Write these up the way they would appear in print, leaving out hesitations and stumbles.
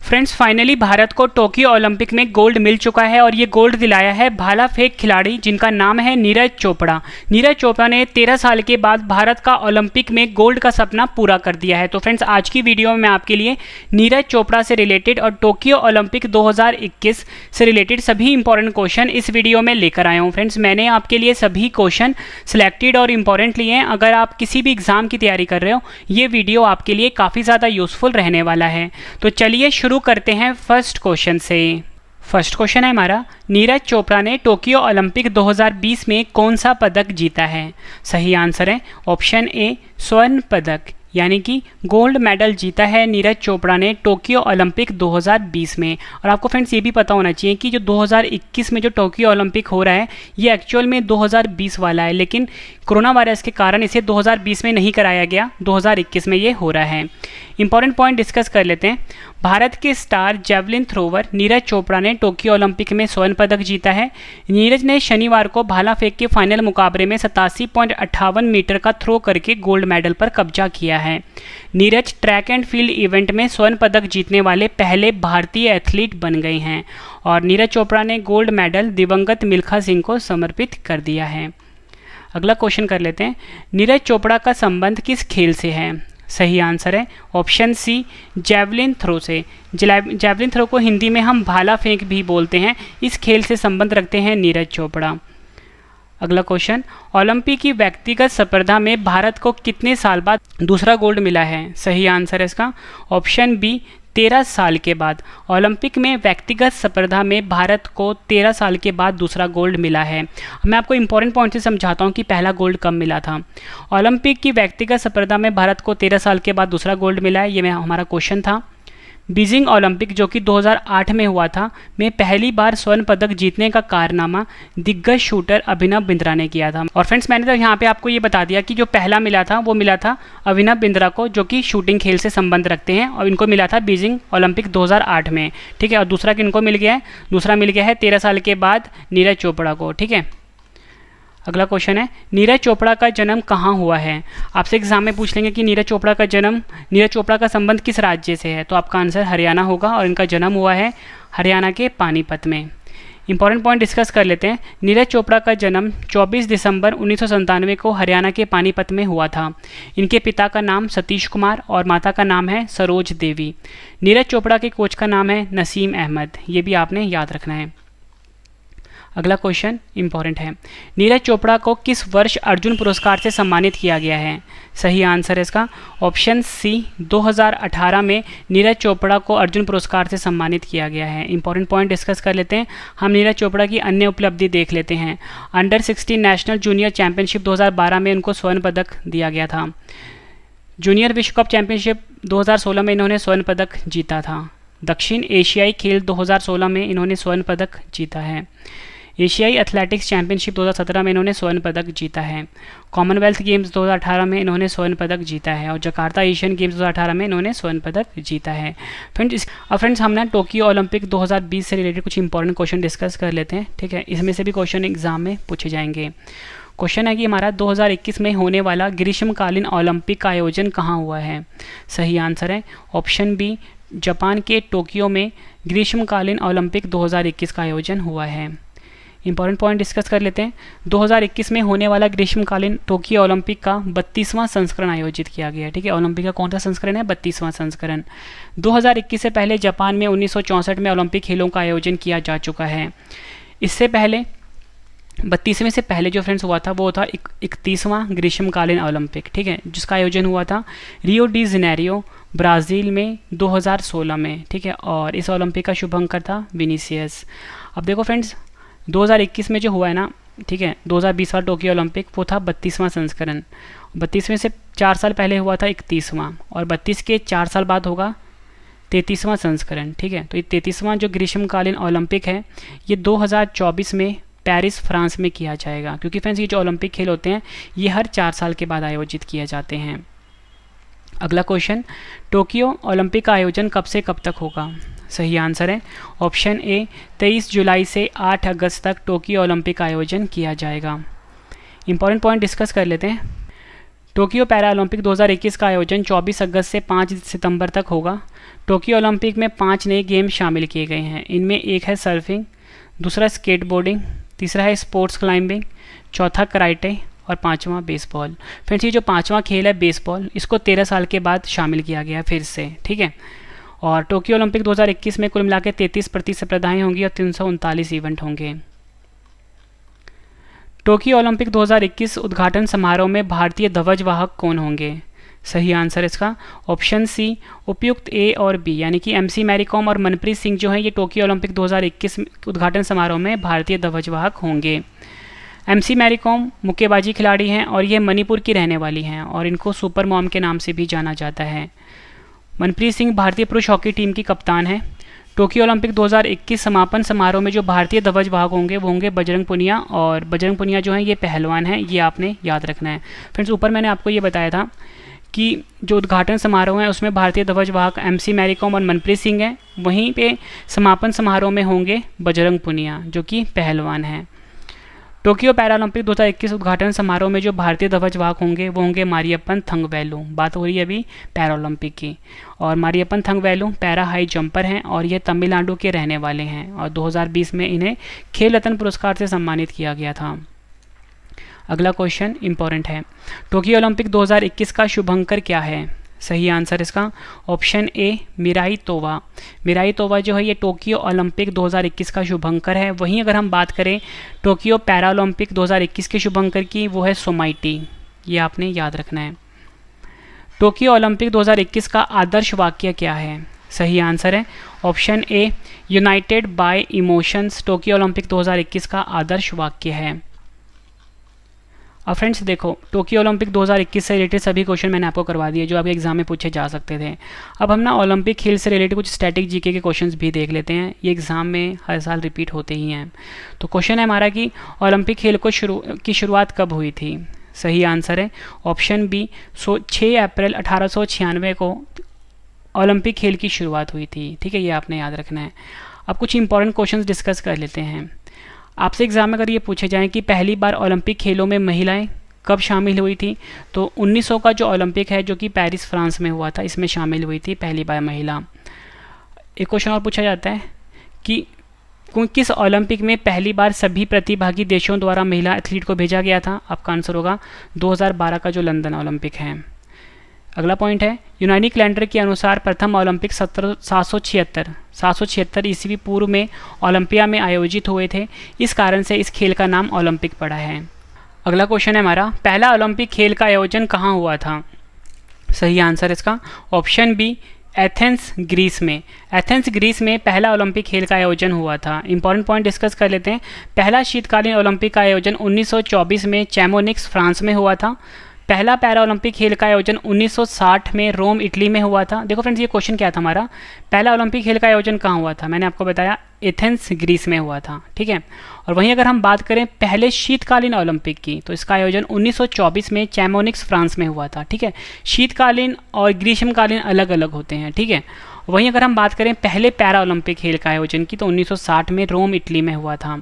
Friends finally Bharat को Tokyo Olympic में gold मिल चुका है और ये गोल्ड दिलाया है भाला फेंक खिलाड़ी जिनका नाम है नीरज चोपड़ा। नीरज चोपड़ा ने 13 साल के बाद भारत का ओलंपिक में गोल्ड का सपना पूरा कर दिया है। तो फ्रेंड्स आज की वीडियो में मैं आपके लिए नीरज चोपड़ा से रिलेटेड और टोक्यो ओलंपिक 2021 से रिलेटेड सभी इंपॉर्टेंट क्वेश्चन इस वीडियो में लेकर आया हूँ। फ्रेंड्स मैंने आपके लिए सभी क्वेश्चन सिलेक्टेड और इंपॉर्टेंट लिए हैं। अगर आप किसी भी एग्जाम की तैयारी कर रहे हो ये वीडियो आपके लिए काफ़ी ज़्यादा यूजफुल रहने वाला है। तो चलिए शुरू करते हैं फर्स्ट क्वेश्चन से। फर्स्ट क्वेश्चन है हमारा, नीरज चोपड़ा ने टोक्यो ओलंपिक 2020 में कौन सा पदक जीता है? सही आंसर है ऑप्शन ए स्वर्ण पदक, यानी कि गोल्ड मेडल जीता है नीरज चोपड़ा ने टोक्यो ओलंपिक 2020 में। और आपको फ्रेंड्स ये भी पता होना चाहिए कि जो 2021 में जो टोक्यो ओलंपिक हो रहा है ये एक्चुअल में 2020 वाला है, लेकिन कोरोना वायरस के कारण इसे 2020 में नहीं कराया गया, 2021 में ये हो रहा है। इंपॉर्टेंट पॉइंट डिस्कस कर लेते हैं। भारत के star javelin thrower Neeraj Chopra ने टोक्यो ओलंपिक में स्वर्ण पदक जीता है। नीरज ने शनिवार को भाला फेंक के फाइनल मुकाबले में 87.58 मीटर का थ्रो करके गोल्ड मेडल पर कब्जा किया है। Neeraj track and field event में स्वर्ण पदक जीतने वाले पहले भारतीय एथलीट बन गए हैं और नीरज चोपड़ा ने गोल्ड मेडल दिवंगत मिल्खा सिंह को समर्पित कर दिया है। अगला क्वेश्चन कर लेते हैं, नीरज चोपड़ा का संबंध किस खेल से है? सही आंसर है ऑप्शन सी जैवलिन थ्रो से। जैवलिन थ्रो को हिंदी में हम भाला फेंक भी बोलते हैं। इस खेल से संबंध रखते हैं नीरज चोपड़ा। अगला क्वेश्चन, ओलंपिक की व्यक्तिगत स्पर्धा में भारत को कितने साल बाद दूसरा गोल्ड मिला है? सही आंसर है इसका ऑप्शन बी 13 साल के बाद। ओलंपिक में व्यक्तिगत स्पर्धा में भारत को 13 साल के बाद दूसरा गोल्ड मिला है। मैं आपको इंपॉर्टेंट पॉइंट से समझाता हूँ कि पहला गोल्ड कब मिला था। ओलंपिक की व्यक्तिगत स्पर्धा में भारत को 13 साल के बाद दूसरा गोल्ड मिला है, ये हमारा क्वेश्चन था। बीजिंग ओलंपिक जो कि 2008 में हुआ था में पहली बार स्वर्ण पदक जीतने का कारनामा दिग्गज शूटर अभिनव बिंद्रा ने किया था। और फ्रेंड्स मैंने तो यहाँ पे आपको ये बता दिया कि जो पहला मिला था वो मिला था अभिनव बिंद्रा को, जो कि शूटिंग खेल से संबंध रखते हैं और इनको मिला था बीजिंग ओलंपिक 2008 में। ठीक है, और दूसरा किनको मिल गया है? दूसरा मिल गया है 13 साल के बाद नीरज चोपड़ा को। ठीक है, अगला क्वेश्चन है, नीरज चोपड़ा का जन्म कहाँ हुआ है? आपसे एग्जाम में पूछ लेंगे कि नीरज चोपड़ा का संबंध किस राज्य से है, तो आपका आंसर हरियाणा होगा और इनका जन्म हुआ है हरियाणा के पानीपत में। इंपॉर्टेंट पॉइंट डिस्कस कर लेते हैं। नीरज चोपड़ा का जन्म 24 दिसंबर 1997 को हरियाणा के पानीपत में हुआ था। इनके पिता का नाम सतीश कुमार और माता का नाम है सरोज देवी। नीरज चोपड़ा के कोच का नाम है नसीम अहमद, ये भी आपने याद रखना है। अगला क्वेश्चन इंपॉर्टेंट है, नीरज चोपड़ा को किस वर्ष अर्जुन पुरस्कार से सम्मानित किया गया है? सही आंसर है इसका ऑप्शन सी 2018 में नीरज चोपड़ा को अर्जुन पुरस्कार से सम्मानित किया गया है। इंपॉर्टेंट पॉइंट डिस्कस कर लेते हैं। हम नीरज चोपड़ा की अन्य उपलब्धि देख लेते हैं। अंडर 16 नेशनल जूनियर चैंपियनशिप 2012 में उनको स्वर्ण पदक दिया गया था। जूनियर विश्व कप चैंपियनशिप 2016 में इन्होंने स्वर्ण पदक जीता था। दक्षिण एशियाई खेल 2016 में इन्होंने स्वर्ण पदक जीता है। एशियाई एथलेटिक्स चैंपियनशिप 2017 में इन्होंने स्वर्ण पदक जीता है। कॉमनवेल्थ गेम्स 2018 में इन्होंने स्वर्ण पदक जीता है और जकार्ता एशियन गेम्स 2018 में इन्होंने स्वर्ण पदक जीता है। फ्रेंड्स हम ना टोक्यो ओलंपिक 2020 से रिलेटेड कुछ इंपॉर्टेंट क्वेश्चन डिस्कस कर लेते हैं। ठीक है, इसमें से भी क्वेश्चन एग्जाम में पूछे जाएंगे। क्वेश्चन है कि हमारा 2021 में होने वाला ग्रीष्मकालीन ओलंपिक का आयोजन कहाँ हुआ है? सही आंसर है ऑप्शन बी जापान के टोक्यो में ग्रीष्मकालीन ओलंपिक 2021 का आयोजन हुआ है। इंपॉर्टेंट पॉइंट डिस्कस कर लेते हैं। 2021 में होने वाला ग्रीष्मकालीन टोक्यो ओलंपिक का 32वां संस्करण आयोजित किया गया है। ठीक है, ओलंपिक का कौन सा संस्करण है? 32वां संस्करण। 2021 से पहले जापान में 1964 में ओलंपिक खेलों का आयोजन किया जा चुका है। इससे पहले 32वें से पहले जो फ्रेंड्स हुआ था वो था 31वां ग्रीष्मकालीन ओलंपिक। ठीक है, जिसका आयोजन हुआ था रियो डी जेनेरियो ब्राज़ील में 2016 में। ठीक है, और इस ओलंपिक का शुभंकर था विनीसियस। अब देखो फ्रेंड्स 2021 में जो हुआ है ना, ठीक है, 2020 वाला टोक्यो ओलंपिक वो था 32वां संस्करण। 32वें से 4 साल पहले हुआ था 31वां और 32 के 4 साल बाद होगा 33वां संस्करण। ठीक है, तो ये 33वां जो ग्रीष्मकालीन ओलंपिक है ये 2024 में पेरिस फ्रांस में किया जाएगा, क्योंकि फ्रेंड्स ये जो ओलंपिक खेल होते हैं ये हर 4 साल के बाद आयोजित किए जाते हैं। अगला क्वेश्चन, टोक्यो ओलंपिक का आयोजन कब से कब तक होगा? सही आंसर है ऑप्शन ए 23 जुलाई से 8 अगस्त तक टोक्यो ओलंपिक का आयोजन किया जाएगा। इंपॉर्टेंट पॉइंट डिस्कस कर लेते हैं। टोक्यो पैरा ओलंपिक 2021 का आयोजन 24 अगस्त से 5 सितंबर तक होगा। टोक्यो ओलंपिक में 5 नए गेम शामिल किए गए हैं। इनमें एक है सर्फिंग, दूसरा स्केटबोर्डिंग, तीसरा है स्पोर्ट्स क्लाइंबिंग, चौथा कराटे और पांचवा बेसबॉल। फ्रेंड्स ये जो पांचवा खेल है बेसबॉल, इसको 13 साल के बाद शामिल किया गया फिर से, ठीक है। और टोक्यो ओलंपिक 2021 में कुल मिला के 33 प्रतिस्पर्धाएं होंगी और 339 इवेंट होंगे। टोक्यो ओलंपिक 2021 उद्घाटन समारोह में भारतीय ध्वजवाहक कौन होंगे? सही आंसर इसका ऑप्शन सी उपयुक्त ए और बी, यानी कि एमसी मैरी कॉम और मनप्रीत सिंह जो हैं ये टोक्यो ओलंपिक 2021 उद्घाटन समारोह में भारतीय ध्वजवाहक होंगे। एमसी मैरी कॉम मुक्केबाजी खिलाड़ी हैं और ये मणिपुर की रहने वाली हैं और इनको सुपर मॉम के नाम से भी जाना जाता है। मनप्रीत सिंह भारतीय पुरुष हॉकी टीम की कप्तान है। टोक्यो ओलंपिक 2021 समापन समारोह में जो भारतीय ध्वजवाहक होंगे वो होंगे बजरंग पुनिया, और बजरंग पुनिया जो हैं ये पहलवान हैं, ये आपने याद रखना है। फ्रेंड्स ऊपर मैंने आपको ये बताया था कि जो उद्घाटन समारोह है उसमें भारतीय ध्वजवाहक एमसी मैरी कॉम और मनप्रीत सिंह हैं, वहीं पे समापन समारोह में होंगे बजरंग पुनिया जो कि पहलवान हैं। टोक्यो पैरालंपिक 2021 उद्घाटन समारोह में जो भारतीय ध्वजवाहक होंगे वो होंगे मारियप्पन थंगवेलु। बात हो रही है अभी पैरालंपिक की, और Mariyappan Thangavelu para high jumper हैं और ये तमिलनाडु के रहने वाले हैं और 2020 में इन्हें खेल रत्न पुरस्कार से सम्मानित किया गया था। अगला क्वेश्चन इंपॉर्टेंट है, टोक्यो ओलंपिक 2021 का शुभंकर क्या है? सही आंसर इसका ऑप्शन ए मिराई तोवा। मिराई तोवा जो है ये टोक्यो ओलंपिक 2021 का शुभंकर है। वहीं अगर हम बात करें टोक्यो पैरालंपिक 2021 के शुभंकर की, वो है सोमाइटी, ये आपने याद रखना है। टोक्यो ओलंपिक 2021 का आदर्श वाक्य क्या है? सही आंसर है option A United bye emotions Tokyo Olympic 2021 का आदर्श वाक्य है। अब फ्रेंड्स देखो, टोक्यो ओलंपिक 2021 से रिलेटेड सभी क्वेश्चन मैंने आपको करवा दिए जो आपके एग्जाम में पूछे जा सकते थे। अब हम ना ओलंपिक खेल से रिलेटेड कुछ स्टैटिक जीके के क्वेश्चंस भी देख लेते हैं, ये एग्जाम में हर साल रिपीट होते ही हैं। तो क्वेश्चन है हमारा कि ओलंपिक खेल को की शुरुआत कब हुई थी? सही आंसर है ऑप्शन बी 6 अप्रैल 1896 को ओलंपिक खेल की शुरुआत हुई थी। ठीक है, ये आपने याद रखना है। अब कुछ इंपॉर्टेंट क्वेश्चन डिस्कस कर लेते हैं। आपसे एग्जाम में अगर ये पूछे जाएं कि पहली बार ओलंपिक खेलों में महिलाएं कब शामिल हुई थी, तो 1900 का जो ओलंपिक है जो कि पेरिस फ्रांस में हुआ था, इसमें शामिल हुई थी पहली बार महिला। एक क्वेश्चन और पूछा जाता है कि किस ओलंपिक में पहली बार सभी प्रतिभागी देशों द्वारा महिला एथलीट को भेजा गया था? आपका आंसर होगा 2012 का जो लंदन ओलंपिक है। अगला पॉइंट है, यूनानी कैलेंडर के अनुसार प्रथम ओलंपिक 776 ईस्वी पूर्व में ओलंपिया में आयोजित हुए थे। इस कारण से इस खेल का नाम ओलंपिक पड़ा है। अगला क्वेश्चन है हमारा, पहला ओलंपिक खेल का आयोजन कहाँ हुआ था? सही आंसर इसका ऑप्शन बी एथेंस ग्रीस में। एथेंस ग्रीस में पहला ओलंपिक खेल का आयोजन हुआ था। इंपॉर्टेंट पॉइंट डिस्कस कर लेते हैं। पहला शीतकालीन ओलंपिक का आयोजन 1924 में चैमोनिक्स फ्रांस में हुआ था। पहला पैरा ओलंपिक खेल का आयोजन 1960 में रोम इटली में हुआ था। देखो फ्रेंड्स, ये क्वेश्चन क्या था हमारा, पहला ओलंपिक खेल का आयोजन कहाँ हुआ था? मैंने आपको बताया एथेंस ग्रीस में हुआ था। ठीक है, और वहीं अगर हम बात करें पहले शीतकालीन ओलंपिक की, तो इसका आयोजन 1924 में चैमोनिक्स फ्रांस में हुआ था। ठीक है, शीतकालीन और ग्रीष्मकालीन अलग अलग होते हैं। ठीक है, वहीं अगर हम बात करें पहले पैरा ओलंपिक खेल का आयोजन की, तो 1960 में रोम इटली में हुआ था।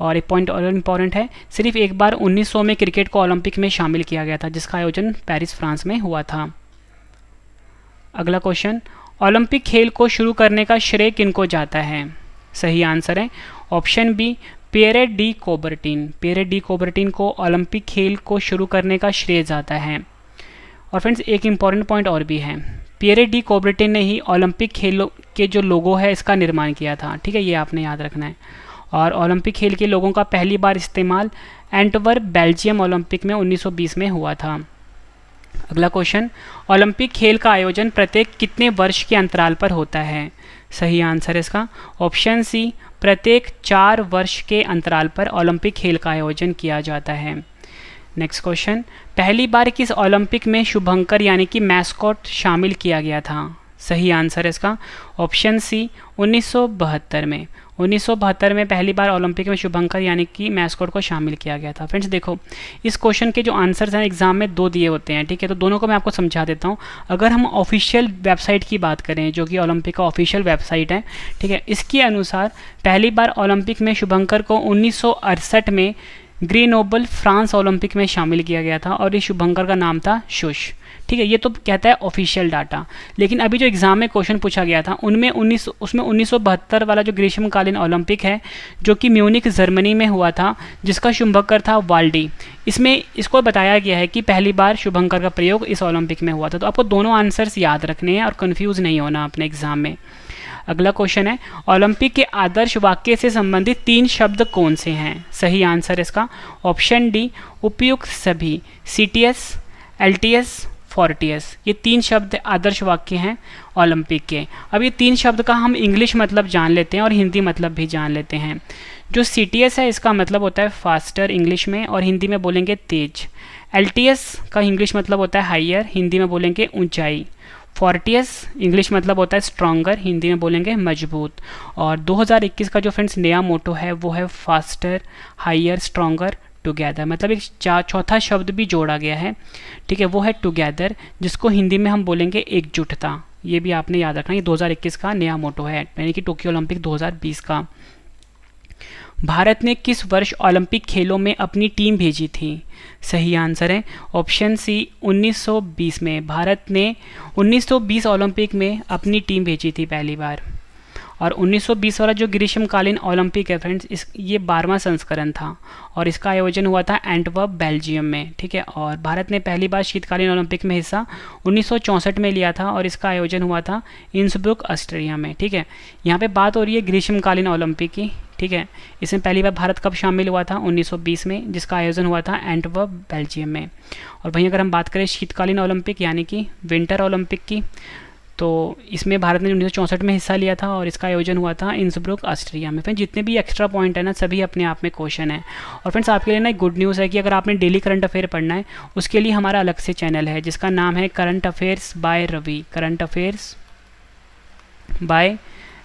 और एक पॉइंट और इम्पॉर्टेंट है, सिर्फ एक बार 1900 में क्रिकेट को ओलंपिक में शामिल किया गया था, जिसका आयोजन पेरिस फ्रांस में हुआ था। अगला क्वेश्चन, ओलंपिक खेल को शुरू करने का श्रेय किनको जाता है? सही आंसर है option B Pierre de Coubertin. Pierre de Coubertin को ओलंपिक खेल को शुरू करने का श्रेय जाता है। और फ्रेंड्स एक इंपॉर्टेंट पॉइंट और भी है, पियरे डी कोबर्टिन ने ही ओलंपिक खेलों के जो लोगो है इसका निर्माण किया था। ठीक है, ये आपने याद रखना है। और ओलंपिक खेल के लोगों का पहली बार इस्तेमाल एंटवर्प बेल्जियम ओलंपिक में 1920 में हुआ था। अगला क्वेश्चन, ओलंपिक खेल का आयोजन प्रत्येक कितने वर्ष के अंतराल पर होता है? सही आंसर इसका ऑप्शन सी प्रत्येक 4 वर्ष के अंतराल पर ओलंपिक खेल का आयोजन किया जाता है। नेक्स्ट क्वेश्चन, पहली बार किस ओलंपिक में शुभंकर यानी कि मैस्कॉट शामिल किया गया था? सही आंसर इसका ऑप्शन सी 1972 में। 1972 में पहली बार ओलंपिक में शुभंकर यानी कि मैस्कॉट को शामिल किया गया था। फ्रेंड्स देखो, इस क्वेश्चन के जो आंसर्स हैं एग्जाम में 2 दिए होते हैं। ठीक है, तो दोनों को मैं आपको समझा देता हूँ। अगर हम ऑफिशियल वेबसाइट की बात करें, जो कि ओलंपिक का ऑफिशियल वेबसाइट है, ठीक है, इसके अनुसार पहली बार ओलंपिक में शुभंकर को 1968 में ग्रेनोबल फ्रांस ओलंपिक में शामिल किया गया था और इस शुभंकर का नाम था शुश। ठीक है, ये तो कहता है ऑफिशियल डाटा, लेकिन अभी जो एग्जाम में क्वेश्चन पूछा गया था उसमें 1972 वाला जो ग्रीष्मकालीन ओलंपिक है जो कि म्यूनिक जर्मनी में हुआ था, जिसका शुभंकर था वाल्डी, इसमें इसको बताया गया है कि पहली बार शुभंकर का प्रयोग इस ओलंपिक में हुआ था। तो आपको दोनों आंसर्स याद रखने हैं और कंफ्यूज नहीं होना अपने एग्जाम में। अगला क्वेश्चन है, ओलंपिक के आदर्श वाक्य से संबंधित 3 शब्द कौन से हैं? सही आंसर इसका ऑप्शन डी, उपयुक्त सभी, CTS, LTS, फोर्टियस। ये 3 शब्द आदर्श वाक्य हैं ओलंपिक के। अब ये 3 शब्द का हम इंग्लिश मतलब जान लेते हैं और हिंदी मतलब भी जान लेते हैं। जो CTS है इसका मतलब होता है फास्टर इंग्लिश में, और हिंदी में बोलेंगे तेज। LTS का इंग्लिश मतलब होता है हाइयर, हिंदी में बोलेंगे ऊंचाई। फोर्टियस इंग्लिश मतलब होता है स्ट्रॉन्गर, हिंदी में बोलेंगे मजबूत। और 2021 का जो फ्रेंड्स नया मोटो है वो है फास्टर, हाइयर, स्ट्रॉन्गर, टुगेदर। मतलब एक चौथा शब्द भी जोड़ा गया है, ठीक है, वो है टुगेदर, जिसको हिंदी में हम बोलेंगे एकजुटता। ये भी आपने याद रखना, ये 2021 का नया मोटो है, यानी कि टोक्यो ओलंपिक 2020 का। भारत ने किस वर्ष ओलंपिक खेलों में अपनी टीम भेजी थी? सही आंसर है ऑप्शन सी, 1920 में। भारत ने 1920 ओलंपिक में अपनी टीम भेजी थी पहली बार। और 1920 वाला जो ग्रीष्मकालीन ओलंपिक है फ्रेंड्स, ये 12वां संस्करण था और इसका आयोजन हुआ था एंटवर्प, बेल्जियम में। ठीक है, और भारत ने पहली बार शीतकालीन ओलंपिक में हिस्सा 1964 में लिया था और इसका आयोजन हुआ था इंसब्रुक, ऑस्ट्रिया में। ठीक है, यहाँ पे बात हो रही है ग्रीष्मकालीन ओलंपिक की। ठीक है, इसमें पहली बार भारत कब शामिल हुआ था? 1920 में, जिसका आयोजन हुआ था एंटवर्प, बेल्जियम में। और वहीं अगर हम बात करें शीतकालीन ओलंपिक यानी कि विंटर ओलंपिक की, तो इसमें भारत ने 1964 में हिस्सा लिया था और इसका आयोजन हुआ था इंसब्रुक, ऑस्ट्रिया में। फ्रेंड्स जितने भी एक्स्ट्रा पॉइंट है ना, सभी अपने आप में क्वेश्चन है। और फ्रेंड्स आपके लिए ना एक गुड न्यूज़ है कि अगर आपने डेली करंट अफेयर पढ़ना है, उसके लिए हमारा अलग से चैनल है जिसका नाम है current affairs by Ravi. Current affairs by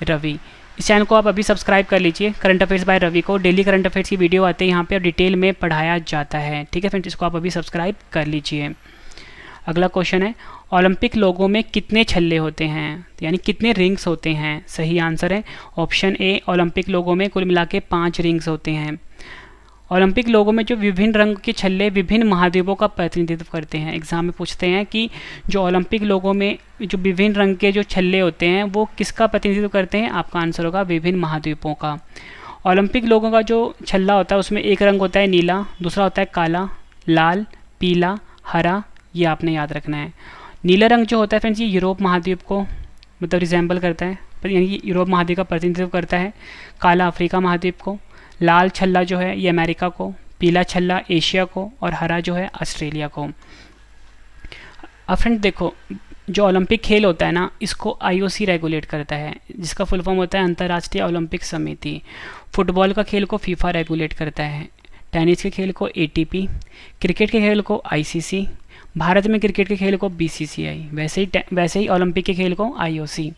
Ravi, इस चैनल को आप अभी सब्सक्राइब कर लीजिए। करंट अफेयर्स बाय रवि को डेली करंट अफेयर्स की वीडियो आते हैं यहाँ पे और डिटेल में पढ़ाया जाता है। ठीक है फ्रेंड्स, इसको आप अभी सब्सक्राइब कर लीजिए। अगला क्वेश्चन है, ओलंपिक लोगों में कितने छल्ले होते हैं, यानी कितने रिंग्स होते हैं? सही आंसर है ऑप्शन ए, ओलंपिक लोगों में कुल मिला के 5 रिंग्स होते हैं। ओलंपिक लोगों में जो विभिन्न रंग के छल्ले विभिन्न महाद्वीपों का प्रतिनिधित्व करते हैं। एग्जाम में पूछते हैं कि जो ओलंपिक लोगों में जो विभिन्न रंग के जो छल्ले होते हैं वो किसका प्रतिनिधित्व करते हैं? आपका आंसर होगा विभिन्न महाद्वीपों का। ओलंपिक लोगों का जो छल्ला होता है उसमें एक रंग होता है नीला, दूसरा होता है काला, लाल, पीला, हरा, ये आपने याद रखना है। नीला रंग जो होता है फ्रेंड्स, ये यूरोप महाद्वीप को मतलब रिजेंबल करता है, यानी कि यूरोप महाद्वीप का प्रतिनिधित्व करता है। काला अफ्रीका महाद्वीप को, लाल छल्ला जो है ये अमेरिका को, पीला छल्ला एशिया को और हरा जो है ऑस्ट्रेलिया को। अब फ्रेंड्स देखो, जो ओलंपिक खेल होता है ना, इसको IOC रेगुलेट करता है, जिसका फुल फॉर्म होता है अंतर्राष्ट्रीय ओलंपिक समिति। फुटबॉल का खेल को फीफा रेगुलेट करता है, टेनिस के खेल को ATP, क्रिकेट के खेल को ICC, भारत में क्रिकेट के खेल को BCCI, वैसे ही ओलंपिक के खेल को IOC।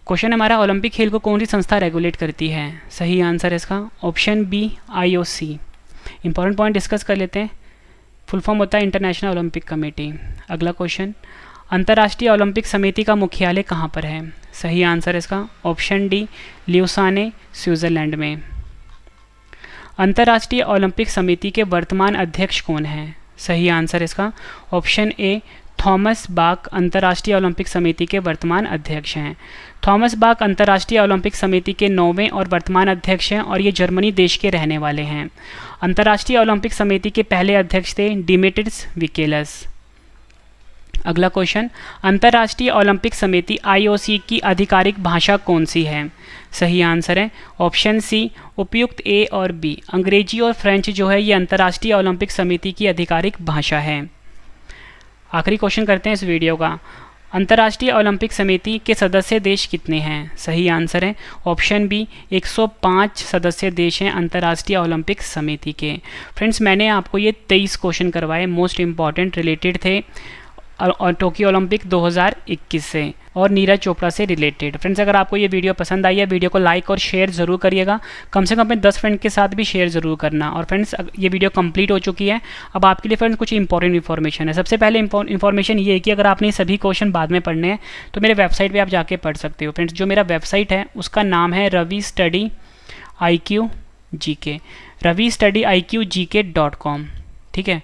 क्वेश्चन हमारा, ओलंपिक खेल को कौन सी संस्था रेगुलेट करती है? सही आंसर है इसका option B, IOC। Important point discuss कर लेते हैं। फुल फॉर्म होता है इंटरनेशनल ओलंपिक कमेटी। अगला क्वेश्चन, अंतर्राष्ट्रीय ओलंपिक समिति का मुख्यालय कहाँ पर है? सही आंसर है इसका ऑप्शन डी, ल्यूसाने, स्विट्जरलैंड में। अंतर्राष्ट्रीय ओलंपिक समिति के वर्तमान अध्यक्ष कौन हैं? सही आंसर इसका ऑप्शन ए, थॉमस बाक अंतर्राष्ट्रीय ओलंपिक समिति के वर्तमान अध्यक्ष हैं। थॉमस बाक अंतर्राष्ट्रीय ओलंपिक समिति के 9वें और वर्तमान अध्यक्ष हैं और ये जर्मनी देश के रहने वाले हैं। अंतर्राष्ट्रीय ओलंपिक समिति के पहले अध्यक्ष थे डिमिट्रिस विकेलस। अगला क्वेश्चन, अंतर्राष्ट्रीय ओलंपिक समिति IOC की आधिकारिक भाषा कौन सी है? सही आंसर है ऑप्शन सी, उपयुक्त A और B। अंग्रेजी और फ्रेंच जो है ये अंतर्राष्ट्रीय ओलंपिक समिति की आधिकारिक भाषा है। आखिरी क्वेश्चन करते हैं इस वीडियो का, अंतर्राष्ट्रीय ओलंपिक समिति के सदस्य देश कितने हैं? सही आंसर है ऑप्शन बी, 105 सदस्य देश हैं अंतर्राष्ट्रीय ओलंपिक समिति के। फ्रेंड्स मैंने आपको ये 23 क्वेश्चन करवाए, मोस्ट इंपॉर्टेंट रिलेटेड थे और टोक्यो ओलंपिक 2021 से और नीरज चोपड़ा से रिलेटेड। फ्रेंड्स अगर आपको ये वीडियो पसंद आई है, वीडियो को लाइक और शेयर ज़रूर करिएगा, कम से कम अपने 10 फ्रेंड के साथ भी शेयर ज़रूर करना। और फ्रेंड्स ये वीडियो कंप्लीट हो चुकी है। अब आपके लिए फ्रेंड्स कुछ इंपॉर्टेंट इन्फॉर्मेशन है। सबसे पहले इन्फॉर्मेशन ये है कि अगर आपने सभी क्वेश्चन बाद में पढ़ने हैं तो मेरे वेबसाइट पर आप जाके पढ़ सकते हो। फ्रेंड्स जो मेरा वेबसाइट है उसका नाम है Ravi study IQ GK। ravistudyIQgk.com, ठीक है,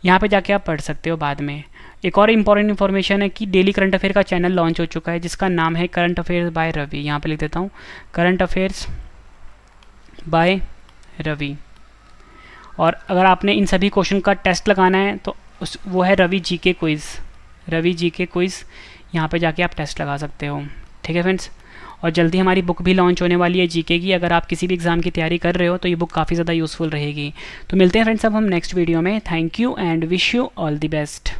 यहाँ पे जाके आप पढ़ सकते हो बाद में। एक और इम्पॉर्टेंट इन्फॉर्मेशन है कि डेली करंट अफेयर का चैनल लॉन्च हो चुका है जिसका नाम है करंट अफेयर्स बाय रवि। यहाँ पे लिख देता हूँ करंट अफेयर्स बाय रवि। और अगर आपने इन सभी क्वेश्चन का टेस्ट लगाना है तो वो है Ravi GK quiz, Ravi GK quiz, यहाँ पे जाके आप टेस्ट लगा सकते हो। ठीक है फ्रेंड्स, और जल्दी हमारी बुक भी लॉन्च होने वाली है जीके की। अगर आप किसी भी एग्ज़ाम की तैयारी कर रहे हो तो ये बुक काफ़ी ज़्यादा यूज़फुल रहेगी। तो मिलते हैं फ्रेंड्स अब हम नेक्स्ट वीडियो में। Thank you and wish you all the best.